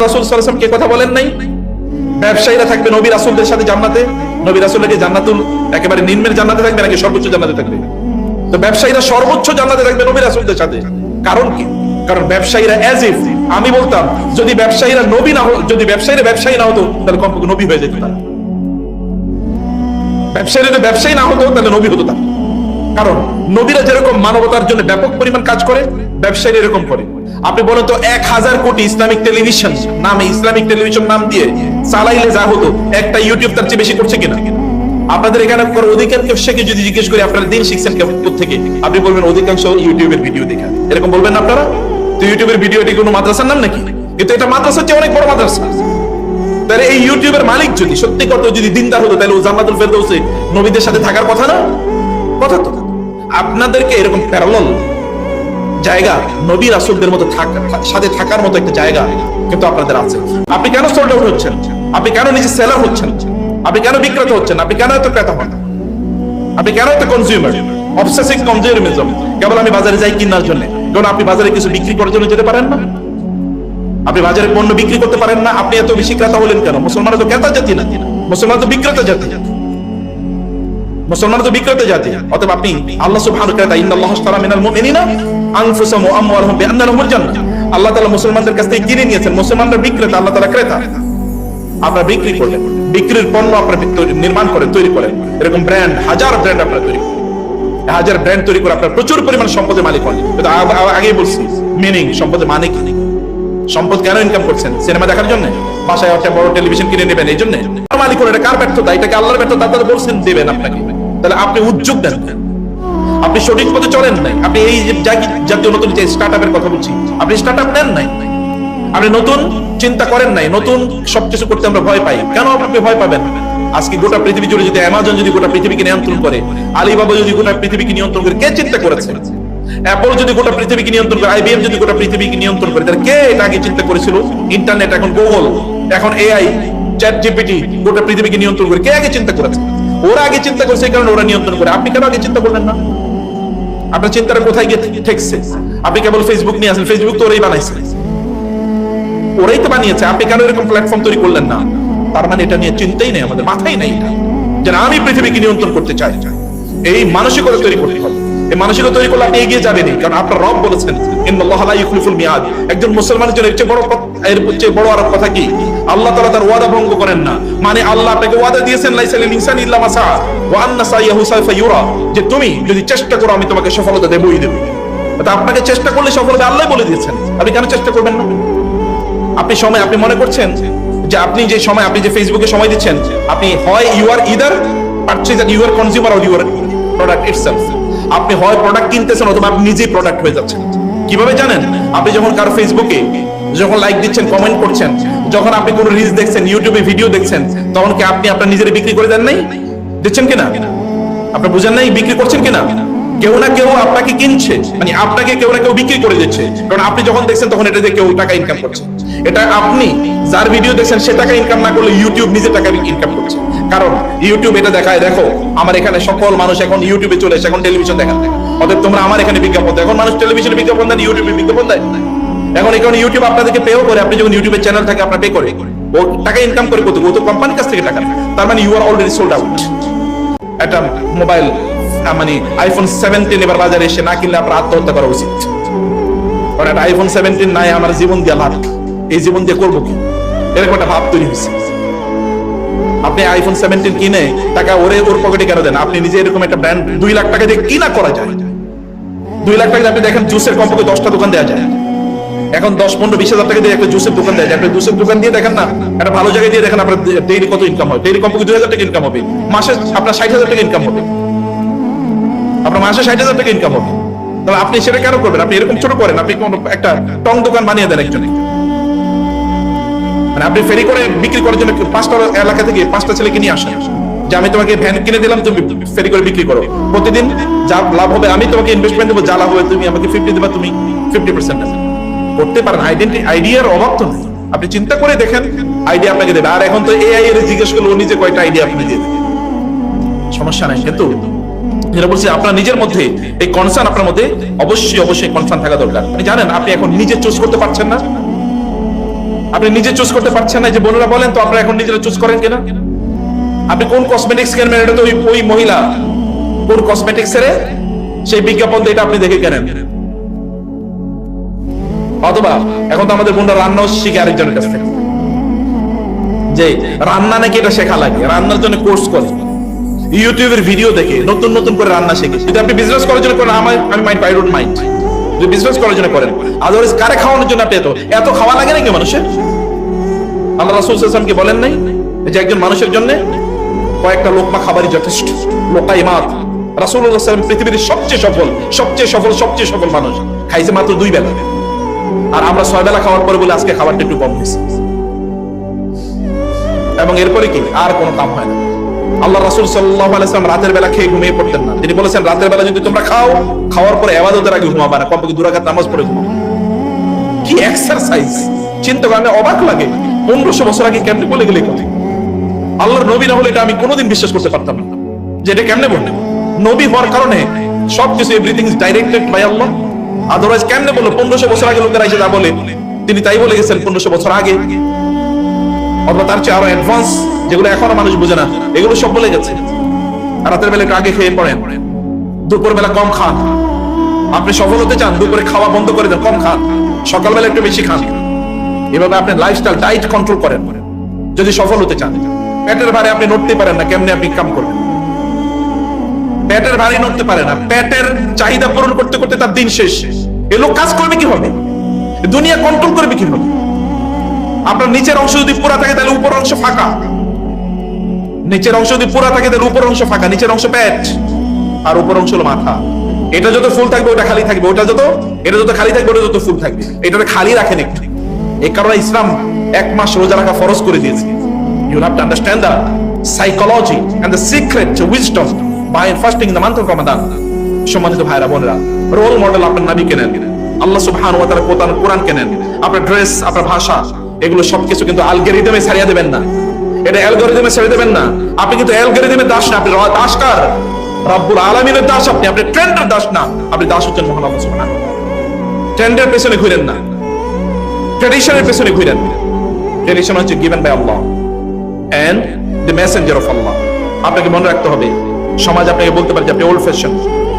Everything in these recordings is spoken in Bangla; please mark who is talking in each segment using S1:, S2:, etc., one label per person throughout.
S1: রাসূল সাল্লাল্লাহু আলাইহি ওয়াসাল্লাম কে কথা বলেন নাই? ব্যবসায়ীরা থাকবে নবী রাসূলদের সাথে জান্নাতে। নবী রাসূলরা কি জান্নাতুল একেবারে নিম্নের জান্নাতে থাকবে নাকি সর্বোচ্চ জান্নাতে থাকবে? তো ব্যবসায়ীরা সর্বোচ্চ জান্নাতে থাকবে নবী রাসূলদের সাথে। কারণ কি? কারণ ব্যবসায়ীরা অ্যাজ ইফ, আমি বলতাম যদি ব্যবসায়ীরা নবী না হতো, যদি ব্যবসায়ীরা ব্যবসায়ী না হতো তাহলে কমপক্ষে নবী হয়ে যেত তারা। ব্যবসায়ীরা যদি ব্যবসায়ী না হতো তাহলে নবী হতো তারা। কারণ নবীরা যেরকম মানবতার জন্য ব্যাপক পরিমাণ কাজ করে, ব্যবসায়ীরা এরকম করে। আপনি বলেন তো 1000 কোটি ইসলামিক টেলিভিশন নামে, ইসলামিক টেলিভিশন নাম দিয়ে চালাইলে যা হতো, একটা ইউটিউব তার চেয়ে বেশি করছে কিনা? আপনাদের এখানে অধিকাংশকে যদি জিজ্ঞেস করি আপনারা দিন শিখছেন থেকে, আপনি বলবেন অধিকাংশ ইউটিউবের ভিডিও দেখা। এরকম বলবেন না আপনারা? তো ইউটিউবের ভিডিও এটি কোনো মাদ্রাসার নাম নাকি? কিন্তু এটা মাদ্রাসার চেয়ে অনেক বড় মাদ্রাসা। তাহলে এই ইউটিউবের মালিক যদি সত্যি কথা যদি দিনদার হতো তাহলে ও জান্নাতুল ফেরদাউসে নবীদের সাথে থাকার কথা না? কথা তো। আপনাদেরকে এরকম প্যারালাল জায়গা নবী রাসূলদের মতো সাথে থাকার মতো একটা জায়গা কিন্তু আপনাদের আছে। আপনি কেন সোল্ড আউট হচ্ছেন? আপনি কেন নিজে সেলার হচ্ছেন? আপনি কেন বিক্রেতা হচ্ছেন? আপনি কেন এত ক্রেতা হন? আপনি কেন এত কনজিউমার? Obsessive consumerism. কেবল আমি বাজারে যাই কেনার জন্য। কারণ আপনি বাজারে কিছু বিক্রি করার জন্য যেতে পারেন না? আপনি বাজারে পণ্য বিক্রি করতে পারেন না? আপনি এত বেশি ক্রেতা হলেন কেন? মুসলমানরা তো ক্রেতা জাতি না, মুসলমান তো বিক্রেতা জাতি। মুসলমান তো বিক্রেতা জাতি। অতএব আপনি আল্লাহ সুবহানাহু ওয়া তাআলা ইন্নাল্লাহা আশতারা মিনাল মুমিনিনা আনফুসাহুম ওয়া আমওয়ালাহুম বিআন্না লাহুমুল জান্নাহ, আল্লাহ তাআলা মুসলমানদের কাছ থেকে কিনে নিয়েছেন। মুসলমানরা বিক্রেতা, আল্লাহ তাআলা ক্রেতা। আপনারা বিক্রি করলেন, বিক্রির পণ্য আপনারা নির্মাণ করেন, তৈরি করেন। এরকম ব্র্যান্ড, হাজার ব্র্যান্ড আপনারা তৈরি করেন, হাজার ব্র্যান্ড তৈরি করে আপনারা প্রচুর পরিমাণ সম্পদের মালিক হন। কিন্তু আগেই বলছি মিনিং সম্পদের মানে কি? সম্পদ কেন ইনকাম করছেন? সিনেমা দেখার জন্য? বাসায় একটা বড় টেলিভিশন কিনে নেবেন এই জন্য? মালিক হন, এটা কার ব্যর্থতা? এটাকে আল্লাহর ব্যর্থতা। তারা বলছেন দেবেন আপনাকে, তাহলে আপনি উদ্যোগ দেন, আপনি সঠিক পথে চলেন নাই। আপনি এই জাতীয় নতুন যে স্টার্টআপের কথা বলছি, আপনি স্টার্টআপ নেন নাই, আপনি নতুন চিন্তা করেন নাই। নতুন সবকিছু করতে আমরা ভয় পাই। কেন আপনি ভয় পাবেন? আজকে গোটা পৃথিবী জুড়ে যদি অ্যামাজন যদি গোটা পৃথিবীকে নিয়ন্ত্রণ করে, আলিবাবা যদি গোটা পৃথিবীকে নিয়ন্ত্রণ করে, কে চিন্তা করেছে? অ্যাপল যদি গোটা পৃথিবীকে নিয়ন্ত্রণ করে, আইবিএম যদি গোটা পৃথিবীকে নিয়ন্ত্রণ করে, তাহলে কে এটা আগে চিন্তা করেছিল? ইন্টারনেট, এখন গুগল, এখন এআই, চ্যাট জিপিটি গোটা পৃথিবীকে নিয়ন্ত্রণ করে, কে আগে চিন্তা করেছে? ওরা আগে চিন্তা করছে, এই কারণে ওরা নিয়ন্ত্রণ করে। আপনি কেন আগে চিন্তা করলেন না? আপনার চিন্তাটা কোথায় গিয়ে ঠেকছে? আপনি কেবল ফেসবুক নিয়ে আসেন, ফেসবুক তো ওরাই বানাইছে, ওরাই তো বানিয়েছে। আপনি কেন এরকম প্ল্যাটফর্ম তৈরি করলেন না? তার মানে এটা নিয়ে চিন্তাই নেই, আমাদের মাথায় নেই যে আমি পৃথিবীকে নিয়ন্ত্রণ করতে চাই। এই মানসিকতা তৈরি করতে হবে। এই মানসিকতা তৈরি করলে আপনি এগিয়ে যাবেনই। কারণ আপনার রব বলেছেন ইন্নাল্লাহা লা ইউখলিফুল মিয়াদ। একজন মুসলমানের জন্য এর চেয়ে বড় আর কথা কি? আল্লাহ তাআলা তার ওয়াদা ভঙ্গ করেন না। মানে আল্লাহ আপনাকে ওয়াদা দিয়েছেন লাইসা লিল ইনসানি ইল্লা মা সাআ ওয়া আন্না সাইয়াহু সাউফা ইউরা, যে তুমি যদি চেষ্টা করো আমি তোমাকে সফলতা দেবই দেব। তা আপনাকে চেষ্টা করলে সফলতা আল্লাহ বলে দিয়েছেন, আপনি কেন চেষ্টা করবেন না? আপনি মনে করছেন যে আপনি যে সময়, আপনি যে ফেসবুকে সময় দিচ্ছেন, আপনি হয় you are either purchaser, you are consumer or you are product itself. আপনি হয় প্রোডাক্ট কিনতেছেন অথবা আপনি নিজেই প্রোডাক্ট হয়ে যাচ্ছেন। কিভাবে জানেন? আপনি যখন কারো ফেসবুকে যখন লাইক দিচ্ছেন, কমেন্ট করছেন, যখন আপনি কোনো রিলস দেখছেন, ইউটিউবে ভিডিও দেখছেন, তখন কি আপনি আপনার নিজের বিক্রি করে দেন নাই? দিচ্ছেন কিনা? আপনি বুঝেন নাই বিক্রি করছেন কিনা? কেউ না কেউ আপনাকে কিনছে, মানে আপনাকে কেউ না কেউ বিক্রি করে দিচ্ছে। কারণ আপনি যখন দেখছেন তখন এটা দিয়ে কেউ টাকা ইনকাম করছে। এটা আপনি যার ভিডিও দেখছেন সে টাকা ইনকাম না করলে ইউটিউব নিজে টাকা ইনকাম করছে। কারণ ইউটিউব এটা দেখায়, দেখো আমার এখানে সকল মানুষ এখন ইউটিউবে চলে এসে এখন টেলিভিশন দেখান। অতএব তোমরা আমার এখানে বিজ্ঞাপন দেয়। এখন মানুষ টেলিভিশনে বিজ্ঞাপন দেন, ইউটিউবে বিজ্ঞাপন দেয়। এখন এখানে ইউটিউব আপনাদেরকে পেও করে। আপনি যখন ইউটিউবের চ্যানেল থাকে আপনার পে করে, ও টাকা ইনকাম করে কত? ও তো কোম্পানির কাছ থেকে টাকা। তার মানে you are already sold out. একটা মোবাইল মানে আইফোন 17 এবার বাজারে এসে না কিনলে আপনার আত্মহত্যা করা উচিত। কারণ একটা আইফোন 17 নাই, আমার জীবন দিয়ে লাভ, এই জীবন দিয়ে করবো কি? এরকম একটা ভাব তৈরি হয়েছে। আপনি আইফোন 17 কিনে টাকা ওর পকেটে কেন দেন? আপনি নিজে এরকম একটা ব্র্যান্ড 2 লাখ টাকা দিয়ে কিনা করা যায়। 2 লাখ টাকা আপনি দেখেন জুসের কমপক্ষে 10টা দোকান দেওয়া যায়। এখন 10-15-20 হাজার টাকা দিয়ে একটা জুসের দোকান দেয়। আপনি জুসের দোকান দিয়ে দেখেন না, একটা ভালো জায়গায় দিয়ে দেখেন আপনার ডেইলি কত ইনকাম হয়। ডেইলি কমপক্ষে 2000 টাকা ইনকাম হবে। মাসে আপনার 60,000 টাকা ইনকাম হবে। আপনার মাসে 60,000 টাকা ইনকাম হবে। তাহলে আপনি সেটা কেন করবেন? আপনি এরকম ছোট করেন, আপনি কোন একটা টং দোকান বানিয়ে দেন একজনে। মানে আপনি ফেরি করে বিক্রি করার জন্য 5টা এলাকা থেকে 5টা ছেলেকে নিয়ে আসেন, যে আমি তোমাকে ভ্যান কিনে দিলাম, তুমি ফেরি করে বিক্রি করো, প্রতিদিন যা লাভ হবে আমি তোমাকে ইনভেস্টমেন্ট দেবো, যা লাভ হবে তুমি আমাকে 50 দেবা, তুমি 50% দেবে। করতে পারেন। আইডিয়ার অভাব তো নেই। আপনি চিন্তা করে দেখেন, আইডিয়া আপনাকে দেবে। আর এখন তো এআই এর জিজ্ঞেস করলে ও নিজে কয়টা আইডিয়া আপনি দিয়ে দেবে, সমস্যা নাই। কিন্তু যেটা বলছি, আপনার নিজের মধ্যে এই কনসার্ন, আপনার মধ্যে অবশ্যই কনসার্ন থাকা দরকার। আপনি জানেন আপনি এখন নিজে চুজ করতে পারছেন না, আপনি নিজে চুজ করতে পারছেন না, যে বোনেরা বলেন তো আপনারা এখন নিজেরা চুজ করেন কিনা? আপনি কোন কসমেটিক্স কিনবেন, এটা তো ওই মহিলা কোন কসমেটিক্স এর সেই বিজ্ঞাপন এটা আপনি দেখে কেনেন। অথবা এখন তো আমাদের বোনরা রান্নাও শিখে আরেকজনের কাছ থেকে, যে রান্না নাকি এটা শেখা লাগে, রান্নার জন্য কোর্স করে, ইউটিউবের ভিডিও দেখে নতুন নতুন করে রান্না শিখে। যদি আপনি বিজনেস করার জন্য করেন, আমি মাইন্ড, আই ডোন্ট মাইন্ড। যদি বিজনেস করার জন্য করেন, আদারওয়াইজ কারে খাওয়ানোর জন্য আপনি এত খাওয়া লাগে নাকি মানুষের? আল্লাহ রাসূল সাল্লাল্লাহু আলাইহি ওয়াসাল্লাম কি বলেন নাই যে একজন মানুষের জন্য কয়েকটা লোকমা খাবারই যথেষ্ট? লোকাইমাত। রাসূলুল্লাহ সাল্লাল্লাহু আলাইহি ওয়াসাল্লাম পৃথিবীর সবচেয়ে সফল মানুষ, খাইছে মাত্র 2 বেলা, আর আমরা 6 বেলা খাওয়ার পরে বলে আজকে খাবারটা একটু কম হয়েছে, এবং এরপরে কি আর কোনো কাম হয় না। আল্লাহ রাসূল সাল্লাল্লাহু আলাইহি ওয়াসাল্লাম রাতের বেলা খেয়ে ঘুমিয়ে পড়তেন না। তিনি বলেছেন, রাতের বেলা যদি তোমরা খাও, খাওয়ার পরে ইবাদতের আগে ঘুমাবা না, কমপক্ষে 2 রাকাত নামাজ পড়ে ঘুমাও। কি এক্সারসাইজ! চিন্তা করে অবাক লাগে, 1500 বছর আগে কেমনে বলে গেলে কথা। আল্লাহর নবী না হলে এটা আমি কোনোদিন বিশ্বাস করতে পারতাম না, যে এটা কেমনে বললেন। নবী হওয়ার কারণে সবকিছু, everything is directed by Allah. Otherwise কেমনে বললো 1500 বছর আগে লোকেরা এসে যা বলে তিনি তাই বলে গেছেন 1500 বছর আগে, অথবা তার চেয়ে আরো অ্যাডভান্স, যেগুলো এখনো মানুষ বোঝে না, এগুলো সব বলে গেছে। রাতের বেলা একটু আগে খেয়ে পড়েন, দুপুর বেলা কম খান। আপনি সফল হতে চান, দুপুরে খাওয়া বন্ধ করে দেন, কম খান, সকালবেলা একটু বেশি খান। এভাবে আপনি লাইফস্টাইল, ডায়েট কন্ট্রোল করেন যদি সফল হতে চান। পেটের ভারে আপনি নড়তে পারেন না, কেমনে আপনি কাম করবেন? পেটের ভারী নড়তে পারে না, পেটের চাহিদা পূরণ করতে করতে তার দিন শেষ। এ লোক কাজ করবে কিভাবে? দুনিয়া কন্ট্রোল করবে কিভাবে? আপনার নিচের অংশ যদি পুরা থাকে তাহলে উপর অংশ ফাঁকা, নিচের অংশ যদি পুরা থাকে তাহলে উপর অংশ ফাঁকা, নিচের অংশ পেট আর উপর অংশ হলো মাথা। এটা যত ফুল থাকবে ওটা খালি থাকবে, এটা যত খালি থাকবে ওটা যত ফুল থাকবে। এটা খালি রাখেন একটু। এই কারণে ইসলাম 1 মাস রোজা রাখা ফরজ করে দিয়েছে। You have to understand the psychology and the secret wisdom by fasting in the month of Ramadan. সম্মানিত ভাইরা বোনেরা, রোল মডেল আপনার নবী কেনেন, আল্লাহ সুবহানাহু ওয়া তাআলা কোরআন কেনেন, আপনার ড্রেস, আপনার ভাষা, এগুলো সবকিছু কিন্তু অ্যালগরিদমে ছাড়িয়ে দেবেন না। এটা অ্যালগরিদমে ছেড়ে দেবেন না। আপনি কিন্তু অ্যালগরিদমের দাস না, আপনি দাসকার, রব্বুল আলামিনের দাস। আপনি ট্রেন্ডের দাস না, আপনি দাস হচ্ছেন মহান আল্লাহ সুবহানাহু ওয়া তাআলা। ট্রেন্ডের পেছনে ঘুরেন না, ট্র্যাডিশনের পেছনে ঘুরেন। ট্র্যাডিশন হচ্ছে given by Allah and the messenger of Allah. আপনাকে মনে রাখতে হবে, সমাজ আপনাকে বলতে পারে যে আপনি ওল্ড ফ্যাশন,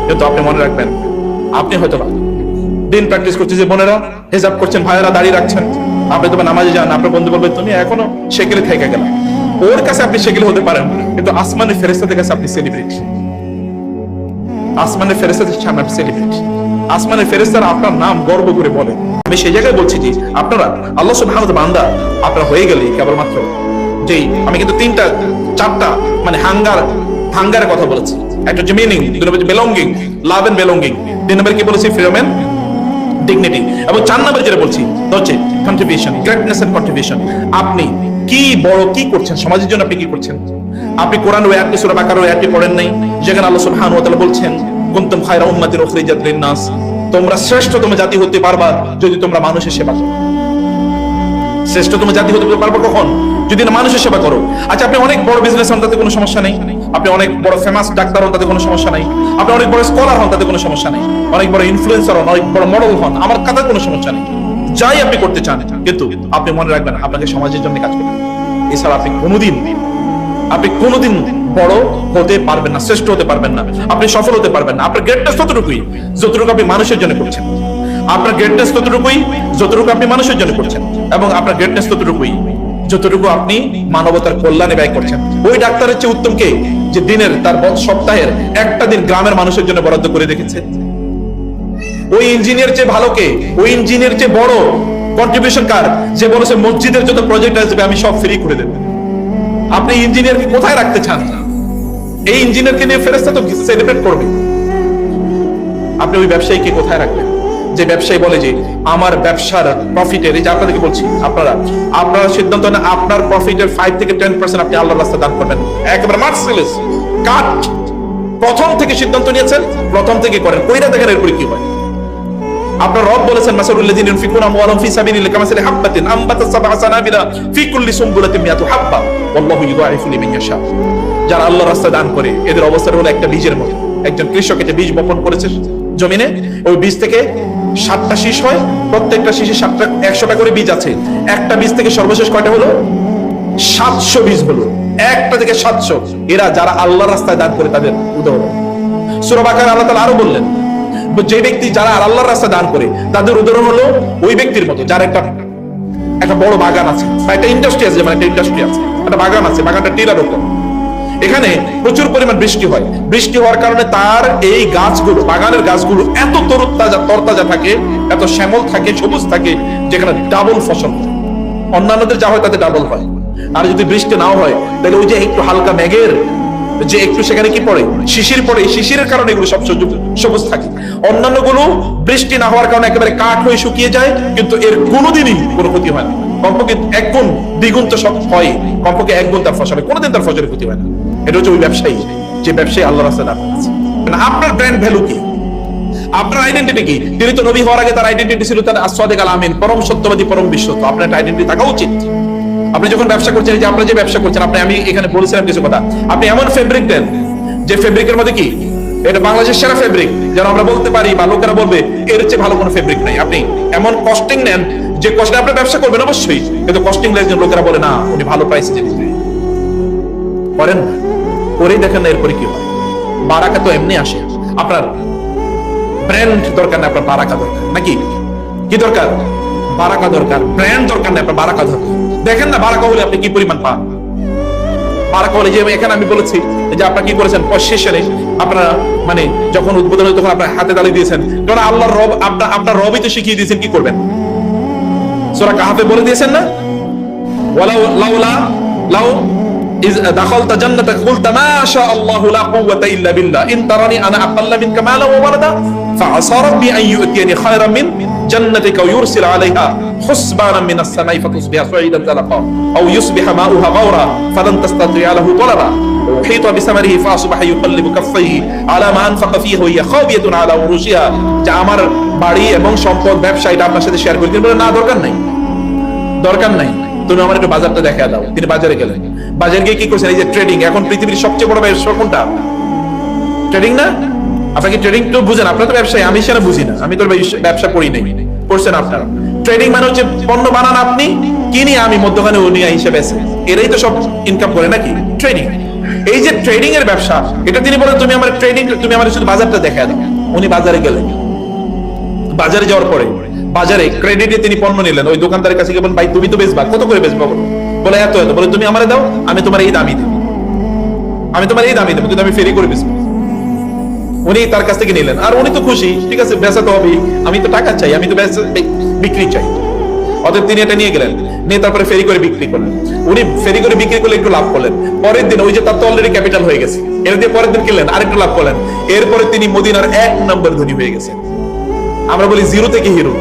S1: কিন্তু আপনি মনে রাখবেন আপনি হয়তো দিন প্র্যাকটিস করছেন, যে বোনেরা হিজাব করছেন, ভাইয়েরা দাড়ি রাখছেন, আপনি তো নামাজে যান, আপনার বন্ধু বলবে তুমি এখনো সেকেলে থেকে গেল। ওর কাছে আপনি সেকেলে হতে পারেন, কিন্তু আসমানের ফেরেশতাদের কাছে আপনি সেলিব্রিটি। আসমানের ফেরেশতাদের সামনে আপনি সেলিব্রিটি। আসমানের ফেরেশতারা আপনার নাম গর্ব করে বলে। আমি সেই জায়গায় বলছি যে আপনারা আল্লাহ সুবহানাহু ওয়া তাআলা বান্দা আপনারা হয়ে গেলে কেবলমাত্র যেই, আমি কিন্তু 3-4টা মানে হাঙ্গারের কথা বলেছি। একটা হচ্ছে মিনিং, 2 নম্বর বিলঙ্গিং, লাভ এন্ড বিলঙ্গিং, 3 নম্বর কি বলেছি ফ্রিডম এন্ড ডিগনিটি, এবং 4 নম্বর যেটা বলছি হচ্ছে কন্ট্রিবিউশন, গ্রেটনেস এন্ড কন্ট্রিবিউশন। আপনি কি বড় কি করছেন, সমাজের জন্য আপনি কি করছেন? আপনি কোরআন ওই আয়াতটি সূরা বাকারার ওই আয়াতটি পড়েন নাই, যেখানে আল্লাহ সুবহানাহু ওয়া তাআলা বলছেন কুনতুম খায়রা উম্মাতিন উখরিজাত লিন-নাস, তোমরা শ্রেষ্ঠতম জাতি হতে পারবা যদি তোমরা মানুষের সেবা করো। শ্রেষ্ঠতম জাতি হতে পারবা কখন? যদি না মানুষের সেবা করো। আচ্ছা, আপনি অনেক বড় বিজনেস হন, তাতে কোনো সমস্যা নেই। আপনি অনেক বড় ফেমাস ডাক্তার হন, তাতে কোনো সমস্যা নেই। আপনি অনেক বড় স্কলার হন, তাতে কোনো সমস্যা নেই। অনেক বড় ইনফ্লুয়েন্সার হন, অনেক বড় মডেল হন, আমার কাছে কোনো সমস্যা নেই। যাই আপনি করতে চান, কিন্তু আপনি মনে রাখবেন আপনাকে সমাজের জন্য কাজ করতে হবে। এছাড়া আপনি কোনোদিন বড় হতে পারবেন না, শ্রেষ্ঠ হতে পারবেন না, আপনি সফল হতে পারবেন না। আপনার গ্রেটনেস ততটুকুই যতটুকু আপনি মানুষের জন্য করছেন। আপনার গ্রেটনেস ততটুকুই যতটুকু আপনি মানুষের জন্য করছেন, এবং আপনার গ্রেটনেস ততটুকুই যতটুকু আপনি মানবতার কল্যাণে ব্যয় করছেন। ওই ডাক্তারের চেয়ে উত্তম কে, যে দিনের তার সপ্তাহের একটা দিন গ্রামের মানুষের জন্য বরাদ্দ করে রেখেছে? ওই ইঞ্জিনিয়ার চেয়ে ভালো কে? ওই ইঞ্জিনিয়ার চেয়ে বড় কন্ট্রিবিউশন কার, যে বলেছে মসজিদের যত প্রজেক্ট আসবে আমি সব ফ্রি করে দেব? আপনি ইঞ্জিনিয়ারকে কোথায় রাখতে চান? এই ইঞ্জিনিয়ারকে নিয়ে ফেরেশতা তো সেলিব্রেট করবে। আপনি ওই ব্যবসায়ীকে কোথায় রাখবেন, যে ব্যবসায়ী বলে যে আমার ব্যবসার প্রফিটের, এই যে আপনাদেরকে বলছি, আপনারা সিদ্ধান্ত নেন আপনার প্রফিটের 5 থেকে 10% আপনি আল্লাহর রাস্তায় দান করবেন। একেবারে মার্সিলেস কাট, প্রথম থেকে সিদ্ধান্ত নিয়েছেন, প্রথম থেকে করেন, কইরা দেখেন এরপরে কি হয়। আপনার রব বলেছেন মাসালুল্লাযিনা ইউনফিকুনা আমওয়ালাহুম ফি সাবিলিল্লাহি কামাসালি হাববাতিন আনবাতাত সাবআ সানাবিলা ফি কুল্লি সুমবুলাতিন মিয়াতু হাব্বা ওয়াল্লাহু ইউদাইফু লিমান ইয়াশা। যারা আল্লাহর রাস্তায় দান করে এদের অবস্থা হলো একটা বীজের মতো। একজন কৃষক একটা বীজ বপন করেছে জমিনে, ওই বীজ থেকে 7টা শীষ হয়, প্রত্যেকটা শীষে 100টা করে বীজ আছে। একটা বীজ থেকে সর্বশেষ কয়টা হলো? 700 বীজ হলো, একটা থেকে 700। এরা যারা আল্লাহর রাস্তায় দান করে তাদের উদাহরণ। সূরা বাকারায় আল্লাহ তাআলা আরো বললেন, যে ব্যক্তি যারা আল্লাহর রাস্তায় দান করে তাদের উদাহরণ হলো ওই ব্যক্তির মতো যার একটা বড় বাগান আছে, বা একটা ইন্ডাস্ট্রি আছে, যেমন একটা ইন্ডাস্ট্রি আছে, একটা বাগান আছে, বাগানটা টিলার উপর। এখানে প্রচুর পরিমাণ বৃষ্টি হয়, বৃষ্টি হওয়ার কারণে তার এই গাছগুলো, বাগানের গাছগুলো এত তরতাজা থাকে, এত শ্যামল থাকে, সবুজ থাকে, যেখানে ডাবল ফসল হয়। অন্যান্যদের যা হয় তাতে ডাবল হয়। আর যদি বৃষ্টি নাও হয় তাহলে ওই যে একটু হালকা মেঘের যে একটু সেখানে কি পড়ে, শিশির পড়ে, এই শিশিরের কারণে এগুলো সব সবুজ থাকে। অন্যান্য গুলো বৃষ্টি না হওয়ার কারণে একেবারে কাঠ হয়ে শুকিয়ে যায়, কিন্তু এর কোনোদিনই কোনো ক্ষতি হয় না। কমপক্ষে 1 গুণ 2 গুণ তো সব হয়, কমপক্ষে 1 গুণ তার ফসলে, কোনোদিন তার ফসলের ক্ষতি হয় না। এটা হচ্ছে ওই ব্যবসায়ী, যে ব্যবসায়ী আল্লাহর রাস্তায় দান করেছে। আপনার ব্র্যান্ড ভ্যালু কি? আপনার আইডেন্টিটি কি? তিনি তো নবী হওয়ার আগে তার আইডেন্টিটি ছিল তার as-sadiq al-amin, পরম সত্যবাদী, পরম বিশ্বস্ত। আপনার একটা আইডেন্টিটি থাকা উচিত। আপনি যখন ব্যবসা করছেন, যে আপনারা যে ব্যবসা করছেন, আমি এখানে বলেছিলাম কিছু কথা, আপনি এমন ফেব্রিক দেন যে ফেব্রিকের মধ্যে কি এটা বাংলাদেশের সেরা ফেব্রিক, যেন আমরা বলতে পারি বা লোকেরা বলবে এর চেয়ে ভালো কোনো ফেব্রিক নাই। আপনি এমন কস্টিং নেন যে কষ্টে আপনি ব্যবসা করবেন অবশ্যই, কিন্তু কস্টিং একজন লোকেরা বলে না উনি ভালো প্রাইসে জিনিস দেয়। করেন করেই দেখেন না এরপরে কি হয়। বারাকা তো এমনি আসে। আপনার ব্র্যান্ড দরকার না, আপনার বারাকা দরকার। নাকি কি দরকার? বারাকা দরকার। ব্র্যান্ড দরকার না, আপনার বারাকা দরকার। দেখেন না বারাকা হলে আপনি কি পরিমাণ পান। বারাকা হলে যে এখানে আমি বলেছি যে আপনারা কি করেছেন, পশ্চিমে আপনারা মানে যখন উদ্বোধন হয় তখন আপনার হাতে তালি দিয়েছেন, কারণ আল্লাহর রব আপনার রবই তো শিখিয়ে দিয়েছেন কি করবেন। সূরা কাহফে বলে দিয়েছেন না, ওয়ালাউ লাউলা লাউ ইজ দাখালতা জান্নাতা কুলতা মা শা আল্লাহু লা কুওয়াতা ইল্লা বিল্লাহ ইন তারানি আনা আকাল্লা মিনকা মালা ওয়া ওয়ালাদা ফাআসা রাব্বি আন ইউতিয়ানি খায়রাম মিন জান্নাতিকা ওয়া ইউরসিল আলাইহা হুসবানাম মিনাস সামাই ফাতুসবিহা সাঈদান যালাকা আও ইউসবিহা মাউহা গাওরা ফালান তাসতাতি'a লাহু তালাবা وحيط بثمره فاصبح يقلب كفيه على ما انفق فيه وهي خاوية على عروشها। যা আমার বাড়ি এবং সম্পদ ব্যবসা এটা আপনার সাথে শেয়ার করি, কিন্তু না দরকার নাই, দরকার নাই, তুমি আমার একটু বাজারটা দেখায় দাও। তিনি বাজারে গেলেন, বাজারে গিয়ে কি করছেন, এই যে ট্রেডিং, এখন পৃথিবীর সবচেয়ে বড় ব্যবসা কোনটা? ট্রেডিং না? আপনাকে ট্রেডিং তো বুঝেন, আপনারা তো ব্যবসায়ী, আমি সেটা বুঝি না, আমি তো ব্যবসা করি নাই, করছেন আপনারা। ট্রেডিং মানে হচ্ছে পণ্য বানান আপনি, কিনি আমি, মধ্যখানে উনি হিসেবে আছে, এরাই তো সব ইনকাম করে নাকি ট্রেডিং। এই যে ট্রেডিং এর ব্যবসা, এটা তিনি বলেন তুমি আমার ট্রেডিং, তুমি আমার শুধু বাজারটা দেখায় দাও। উনি বাজারে গেলেন, বাজারে যাওয়ার পরে বাজারে ক্রেডিটে তিনি পণ্য নিলেন, ওই দোকানদারের কাছে গেলেন, ভাই তুমি তো বেচবা, কত করে বেচবা বলো? বলে এত এত। বলে তুমি আমারে দাও, আমি তোমার এই দামই দেবো, আমি তোমার এই দামই দেবো, কিন্তু আমি ফেরি করে বেচবো। উনি তার কাছ থেকে নিলেন, আর উনি তো খুশি, ঠিক আছে বেচা তো হবেই, আমি তো টাকা চাই, আমি তো বিক্রি চাই। অতএব তিনি এটা নিয়ে গেলেন, নিয়ে তারপরে ফেরি করে বিক্রি করলেন। উনি ফেরি করে বিক্রি করলে একটু লাভ করলেন, পরের দিন ওই যে তার তো অলরেডি ক্যাপিটাল হয়ে গেছে, এর দিয়ে পরের দিন কিনলেন, আরেকটু লাভ করলেন। এরপরে তিনি মদিনার 1 নম্বর ধনী হয়ে গেছেন। আমরা বলি জিরো থেকে হিরো,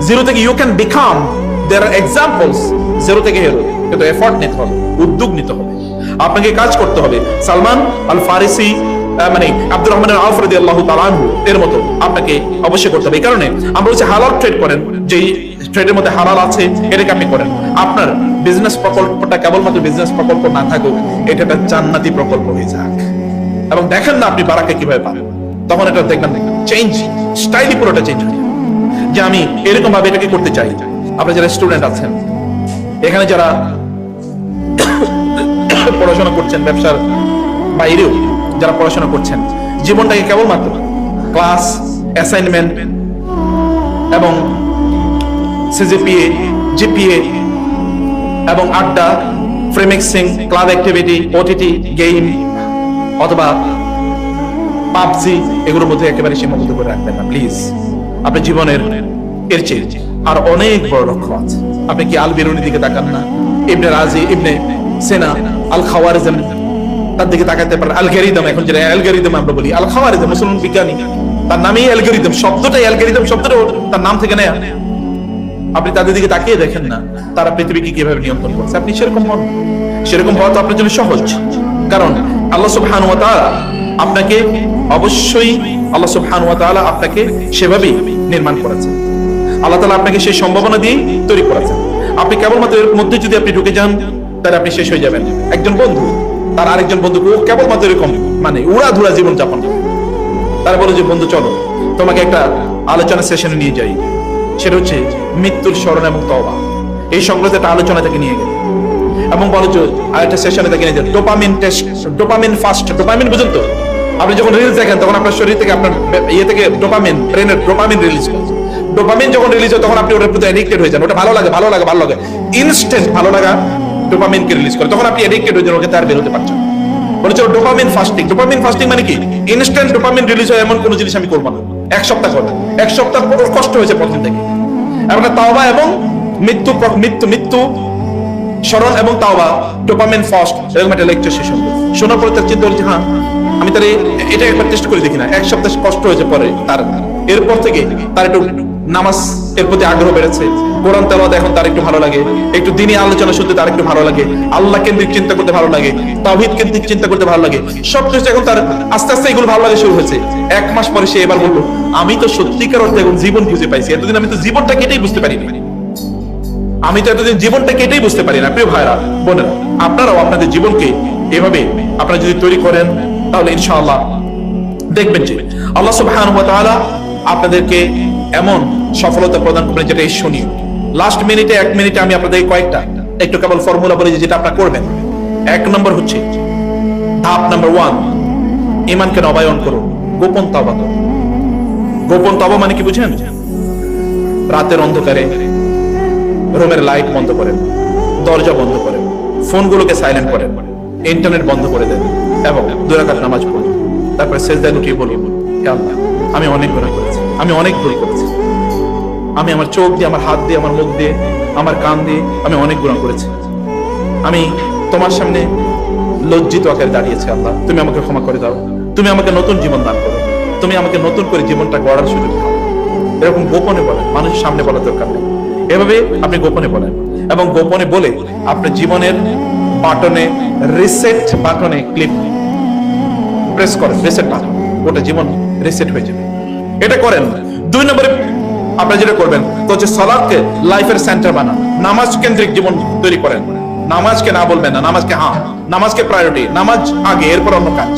S1: জিরো থেকে you can become, there are examples zero থেকে হিরো, কিন্তু এফর্ট নিতে হবে, উদ্যোগ নিতে হবে, আপনাকে কাজ করতে হবে। সালমান আল ফারিসি মানে আব্দুর রহমান আল-আউফ রাদিয়াল্লাহু তাআলা আনহু এর মতো আপনাকে অবশ্যই করতে হবে। এই কারণে আমরা বলছি হালাল ট্রেড করেন, যেই ট্রেডের মধ্যে হালাল আছে এটাকে আপনি করেন। আপনার বিজনেস প্রকল্পটা কেবলমাত্র বিজনেস প্রকল্প না থাকুক, এটা একটা জান্নাতি প্রকল্প হয়ে যাক, এবং দেখেন না আপনি বারাকা কিভাবে পাবেন। তখন এটা দেখবেন চেঞ্জ, স্টাইলি পুরোটা চেঞ্জ হয়ে যাবে, যে আমি এরকম ভাবে এটাকে করতে চাই। আপনারা যারা স্টুডেন্ট আছেন, এখানে যারা পড়াশোনা করছেন, ব্যবসার বাইরেও যারা পড়াশোনা করছেন, জীবনটাকে কেবলমাত্র ক্লাস, অ্যাসাইনমেন্ট এবং সিজিপিএ, জিপিএ এবং আড্ডা, ফ্রেমিক্সিং, ক্লাব অ্যাক্টিভিটি, ওটিটি, গেম অথবা পাবজি, এগুলোর মধ্যে একেবারে সীমাবদ্ধ করে রাখবেন না প্লিজ। আপনার জীবনের এর চেয়ে আর অনেক বড় লক্ষ্য আছে। আপনি কি আল বিরুনির দিকে তাকান না? ইবনে রাজি, ইবনে সিনা, আল খাওয়ারিজম, তার দিকে তাকাতে পারেন। অ্যালগরিদম, এখন যেটা অ্যালগরিদম আমরা বলি, আল খাওয়ারিজম মুসলমান বিজ্ঞানী, তার নামই অ্যালগরিদম, শব্দটাই অ্যালগরিদম শব্দটা তার নাম থেকে নেয়া। আপনি তাদের দিকে তাকিয়ে দেখেন না তারা পৃথিবীকে কিভাবে নিয়ন্ত্রণ করছে। আপনি সেরকম হন, সেরকম হওয়া তো আপনার জন্য সহজ, কারণ আল্লাহ সুবহানাহু ওয়া তাআলা আপনাকে অবশ্যই, আল্লাহ সুবহানাহু ওয়া তাআলা আপনাকে সেভাবেই নির্মাণ করেছেন। আল্লাহ তাআলা আপনাকে সেই সম্ভাবনা দিয়ে তৈরি করেছেন। আপনি কেবলমাত্র এর মধ্যে যদি আপনি ঢুকে যান, তাহলে আপনি শেষ হয়ে যাবেন। একজন বন্ধু তার আরেকজন বন্ধুকে কেবলমাত্র এরকম মানে উড়াধুরা জীবন যাপন করে, তারা বলে যে বন্ধু চলো তোমাকে একটা আলোচনা সেশনে নিয়ে যাই, সেটা হচ্ছে মৃত্যুর স্মরণ এবং তওবা। এই সংক্রান্ত একটা আলোচনা থেকে নিয়ে গেল এবং বলো যে আরেকটা সেশনে থেকে নিয়ে যায় dopamine test, dopamine fast. Dopamine বুঝুন তো, আপনি যখন রিলস দেখেন তখন আপনার শরীর থেকে, আপনার ইয়ে থেকে ডোপামিন, ব্রেনের ডোপামিন রিলিজ হয়। ডোপামিন যখন রিলিজ হয় তখন আপনি ওটার প্রতি অ্যাডিক্টেড হয়ে যান। ওটা ভালো লাগে, ভালো লাগে, ভালো লাগে, ইনস্ট্যান্ট ভালো লাগা ডোপামিনকে রিলিজ করে, তখন আপনি অ্যাডিক্টেড হয়ে যান, ওকে তার বেরোতে পারছেন। বলেছে ডোপামিন ফাস্টিং। ডোপামিন ফাস্টিং মানে কি? ইনস্ট্যান্ট ডোপামিন রিলিজ হয় এমন কোনো জিনিস আমি করবো না। 1 সপ্তাহ করবেন, 1 সপ্তাহ কষ্ট হয়েছে প্রথম থেকে। আপনার তাওবা এবং মৃত্যু মৃত্যু স্মরণ এবং তাওবা, ডোপামিন ফাস্ট, এরকম একটা লেকচার শেষ হবে। শোনার পরে তার চিন্তা হচ্ছে, হ্যাঁ আমি তাহলে এটা একবার টেস্ট করে দেখি না। 1 সপ্তাহ কষ্ট হয়েছে পরে তার, এরপর থেকে তার একটু নামাজ এর প্রতি আগ্রহ বেড়েছে, কোরআন তেলাওয়াত এখন তার একটু ভালো লাগে, একটু দিনী আলোচনা শুনতে তার একটু ভালো লাগে, আল্লাহ কেন্দ্রিক চিন্তা করতে ভালো লাগে, তাওহীদ কেন্দ্রিক চিন্তা করতে ভালো লাগে, সবকিছু এখন তার আস্তে আস্তে এগুলো ভালো লাগে শুরু হয়েছে। 1 মাস পরে সে এবার বললো, আমি তো সত্যিকার অর্থে এখন জীবন খুঁজে পাইছি। এতদিন আমি তো জীবনটা কেটেই বুঝতে পারিনি, আমি তো এতদিন জীবনটা কেটেই বুঝতে পারি না। প্রিয় ভাইরা বোনেরা, আপনারাও আপনাদের জীবনকে এভাবে আপনারা যদি তৈরি করেন তাহলে ইনশাআল্লাহ দেখবেন যে আল্লাহ সুবহানাহু ওয়া তাআলা আপনাদেরকে এমন সফলতা প্রদান করবেন যেটা ঈর্ষণীয়। লাস্ট মিনিটে 1 মিনিটে আমি আপনাদের কয়েকটা একটু কেবল ফর্মুলা বলে যেটা আপনারা করবেন। 1 নম্বর হচ্ছে ধাপ নাম্বার 1, ঈমানকে নবায়ন করুন, গোপন তওবা করুন। গোপন তওবা মানে কি বুঝেন? রাতের অন্ধকারে রুমের লাইট বন্ধ করেন, দরজা বন্ধ করেন, ফোনগুলোকে সাইলেন্ট করেন, ইন্টারনেট বন্ধ করে দেন এবং 2 রাকাত নামাজ পড়ুন। তারপরে সিজদায় উঠে বলুন, হে আল্লাহ, আমি অনেক গুনাহ করেছি, আমি অনেক ভুল করেছি, আমি আমার চোখ দিয়ে, আমার হাত দিয়ে, আমার মুখ দিয়ে, আমার কান দিয়ে আমি অনেক গুনাহ করেছি। আমি তোমার সামনে লজ্জিত আকারে দাঁড়িয়েছি। আল্লাহ, তুমি আমাকে ক্ষমা করে দাও, তুমি আমাকে নতুন জীবন দান করো, তুমি আমাকে নতুন করে জীবনটা গড়ার সুযোগ দাও। এরকম গোপনে বলেন, মানুষের সামনে বলার দরকার নেই। এভাবে আপনি গোপনে বলেন এবং গোপনে বলে আপনার জীবনের বাটনে, রিসেট বাটনে ক্লিক প্রেস করেন, রিসেট বাটন, ওটা জীবন রিসেট হয়ে যাবে। এটা করেন। 2 নম্বরে আপনারা যেটা করবেন তো হচ্ছে সালাতকে লাইফের সেন্টার বানান, নামাজ কেন্দ্রিক জীবন তৈরি করেন। নামাজকে না বলবেন না, নামাজকে হ্যাঁ, নামাজকে প্রায়োরিটি, নামাজ আগে, এরপর অন্য কাজ।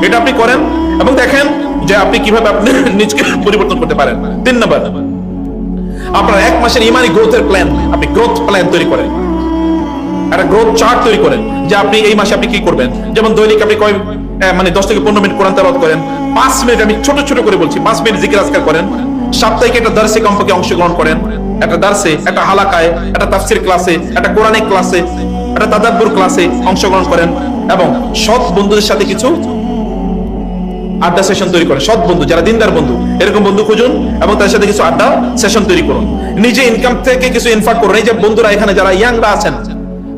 S1: এটা আপনি করেন এবং দেখেন যে আপনি কিভাবে আপনি নিজকে পরিবর্তন করতে পারেন। 3 নম্বর, আপনার 1 মাসের ইমানি গ্রোথের প্ল্যান, আপনি গ্রোথ প্ল্যান তৈরি করেন, একটা গ্রোথ চার্ট তৈরি করেন যে আপনি এই মাসে আপনি কি করবেন। যেমন দৈনিক আপনি মানে 10 থেকে 15 মিনিট কোরআন তেলাওয়াত করেন, 5 মিনিট, আমি ছোট ছোট করে বলছি, 5 মিনিট জিকির আজকার করেন, সাপ্তাহিক একটা দার্সে কমপক্ষে অংশগ্রহণ করেন, একটা দার্সে, একটা হালাকায়, একটা তাফসির ক্লাসে, একটা কোরআনিক ক্লাসে, একটা তাদাব্বুর ক্লাসে অংশগ্রহণ করেন এবং সৎ বন্ধুদের সাথে কিছু আড্ডা সেশন তৈরি করেন। সৎ বন্ধু যারা দিনদার বন্ধু, এরকম বন্ধু খুঁজুন এবং তার সাথে কিছু আড্ডা সেশন তৈরি করুন। নিজে ইনকাম থেকে কিছু ইনফাক করুন। এই যে বন্ধুরা এখানে যারা ইয়াংরা আছেন,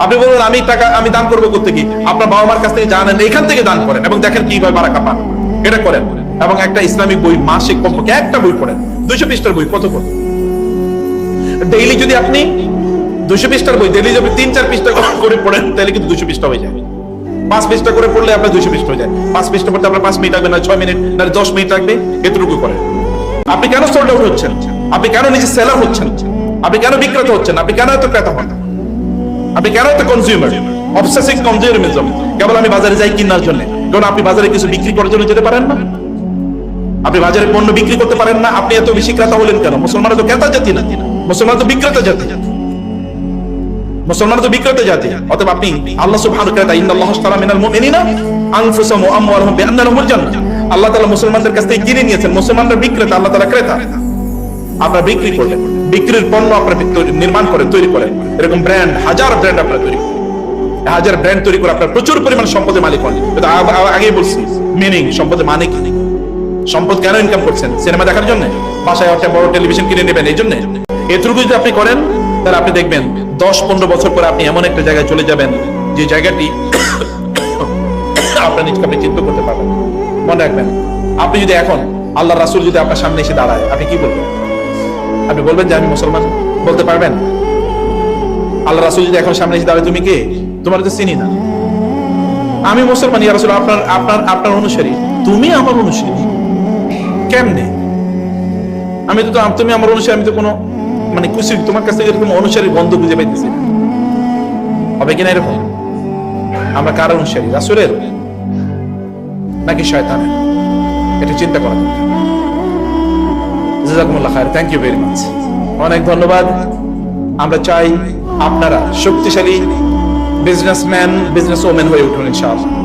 S1: আপনি বলবেন আমি টাকা আমি দান করবো কোত্থেকে? আপনার বাবা মার কাছ থেকে জানেন, এখান থেকে দান করেন এবং দেখেন কিভাবে বারাকা পান। এটা করেন এবং একটা ইসলামিক বই মাসিক কমপক্ষে একটা বই পড়েন, 200 পৃষ্ঠার বই, কত পড়েন ডেইলি। যদি আপনি 200 পৃষ্ঠার বই ডেইলি যদি 3-4 পৃষ্ঠা করে পড়েন তাহলে কিন্তু 200 পৃষ্ঠা হয়ে যায়। 5 পৃষ্ঠা করে পড়লে আপনার 200 পৃষ্ঠা হয়ে যায়। 5 পৃষ্ঠা পড়তে আপনার 5 মিনিট লাগবে না, 6 মিনিট না, 10 মিনিট লাগবে। এতটুকু করেন। আপনি কেন সোল্ড আউট হচ্ছেন? আপনি কেন নিজে সেলার হচ্ছেন? আপনি কেন বিক্রেতা হচ্ছেন? আপনি কেন এত ক্রেতা হন? আপনি কেন এত কনজিউমার? Obsessive consumerism. কেবল আমি বাজারে যাই কেনার জন্য। কারণ আপনি বাজারে কিছু বিক্রি করার জন্য যেতে পারেন না, আপনি বাজারে পণ্য বিক্রি করতে পারেন না, আপনি এত বেশি ক্রেতা হলেন কেন? মুসলমানরা তো ক্রেতা জাতি না, মুসলমান তো বিক্রেতা জাতি, মুসলমান তো বিক্রেতা জাতি। অতএব আপনি আল্লাহ সুবহানাহু ওয়া তাআলা ইন্নাল্লাহা আশতারা মিনাল মুমিনিনা আনফুসাহুম ওয়া আমওয়ালাহুম বিআন্না লাহুমুল জান্নাহ, আল্লাহ তাআলা মুসলমানদের কাছ থেকে কিনে নিয়েছেন। মুসলমানরা বিক্রেতা, আল্লাহ তাআলা ক্রেতা। আপনারা বিক্রি করলেন, বিক্রির পণ্য আপনারা নির্মাণ করেন, তৈরি করেন। এরকম ব্র্যান্ড, হাজার ব্র্যান্ড আপনারা তৈরি করেন, হাজার ব্র্যান্ড তৈরি করে আপনারা প্রচুর পরিমাণ সম্পদের মালিক হন। এটা আগেই বলছি, মিনিং সম্পদের মানে কি? সম্পদ কেন ইনকাম করছেন? সিনেমা দেখার জন্য? বাসায় একটা বড় টেলিভিশন কিনে নেবেন এই জন্য? এতটুকু যদি আপনি করেন তাহলে আপনি দেখবেন 10-15 বছর পরে আপনি এমন একটা জায়গায় চলে যাবেন যে জায়গাটি আপনার নিজকে আপনি চিন্তা করতে পারবেন। মনে রাখবেন, আপনি যদি এখন আল্লাহ রাসূল যদি আপনার সামনে এসে দাঁড়ায়, আপনি কি বলবেন? আপনি বলবেন যে আমি মুসলমান? বলতে পারবেন? আল্লাহ রাসূল যদি এখন সামনে এসে দাঁড়ায়, তুমি কে? তোমার তো চিনি না। আমি মুসলমান ইয়া রাসূল, আপনার অনুসারী। তুমি আমার অনুসারী কেমনে? আমি তো তুমি আমার অনুসারী, আমি তো কোনো মানে খুশি তোমার কাছ থেকে এরকম অনুসারী বন্ধু খুঁজে পাইতেছি। হবে কিনা এরকম? আমরা কার অনুসারী? রাসূলের নাকি শয়তানের? এটা চিন্তা করা। জাযাকুমুল্লাহ খায়র, থ্যাংক ইউ ভেরি মাচ, অনেক ধন্যবাদ। আমরা চাই আপনারা শক্তিশালী বিজনেসম্যান, বিজনেস ওমেন হয়ে উঠুন ইনশাআল্লাহ।